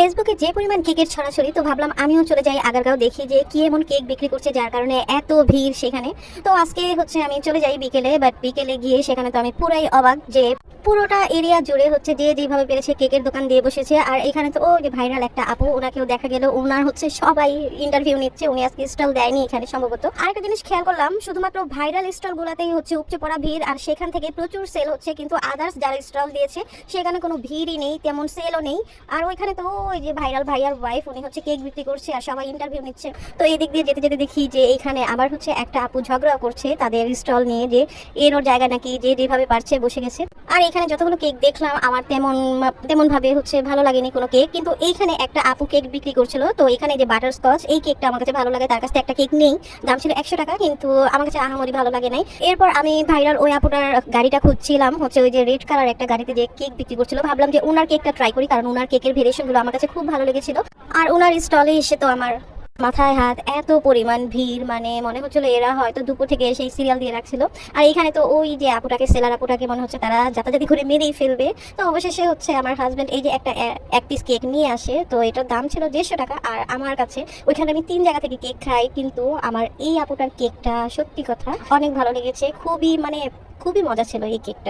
ফেসবুকে যে পরিমাণ কেকের ছড়াছড়ি, তো ভাবলাম আমিও চলে যাই আগারগাঁও, দেখি যে কি এমন কেক বিক্রি করছে যার কারণে এত ভিড় সেখানে। তো আজকে আমি চলে যাই বিকেলে, বাট বিকেলে গিয়ে সেখানে তো আমি পুরাই অবাক যে পুরোটা এরিয়া জুড়ে যে যেভাবে পেরেছে কেকের দোকান দিয়ে বসেছে। আর এখানে তো যে ভাইরাল একটা আপু, ওনাকেও দেখা গেল, ওনার সবাই ইন্টারভিউ নিচ্ছে, উনি আজকে স্টল দেয়নি এখানে সম্ভবত। আরেকটা জিনিস খেয়াল করলাম, শুধুমাত্র ভাইরাল স্টল গুলাতেই উপচে পড়া ভিড়, আর সেখান থেকে প্রচুর সেল হচ্ছে, কিন্তু আদার্স যারা স্টল দিয়েছে সেখানে কোনো ভিড়ই নেই, তেমন সেলও নেই। আর ওইখানে তো ওই যে ভাইরাল ভাইয়ার ওয়াইফ, উনি কেক বিক্রি করছে আর সবাই ইন্টারভিউ নিচ্ছে। তো এই দিক দিয়ে যেতে যেতে দেখি যে এইখানে আবার একটা আপু ঝগড়া করছে তাদের স্টল নিয়ে, যে এর ওর জায়গা নাকি যে যেভাবে পারছে বসে গেছে। আর এখানে যতগুলো কেক দেখলাম আমার তেমন ভাবে ভালো লাগেনি কোনো কেক, কিন্তু এইখানে একটা আপু কেক বিক্রি করছিল। তো এখানে যে বাটার স্কচ, এই কেকটা আমার কাছে ভালো লাগে। তার কাছে একটা কেক নেই, দাম ছিল 100 টাকা, কিন্তু আমার কাছে আহামরি ভালো লাগে নাই। এরপর আমি ভাইরাল ওই আপুটার গাড়িটা খুঁজছিলাম, ওই যে রেড কালার একটা গাড়িতে যে কেক বিক্রি করছিল। ভাবলাম যে ওনার কেকটা ট্রাই করি, কারণ ওনার কেকের ভেরিয়েশন গুলো আমার কাছে খুব ভালো লেগেছিল। আর ওনার স্টলে এসে তো আমার মাথায় হাত, এত পরিমাণ ভিড়, মানে মনে হচ্ছিল এরা হয়তো দুপুর থেকে সেই সিরিয়াল দিয়ে রাখছিল। আর এখানে তো ওই যে আপুটাকে, সেলার আপুটাকে মনে হচ্ছে তারা যাতাযাতি করে মেরেই ফেলবে। তো অবশেষে আমার হাজব্যান্ড এই যে এক পিস কেক নিয়ে আসে। তো এটার দাম ছিল 150 টাকা। আর আমার কাছে ওইখানে আমি 3 জায়গা থেকে কেক খাই, কিন্তু আমার এই আপুটার কেকটা সত্যি কথা অনেক ভালো লেগেছে। খুবই মজা ছিল এই কেকটা।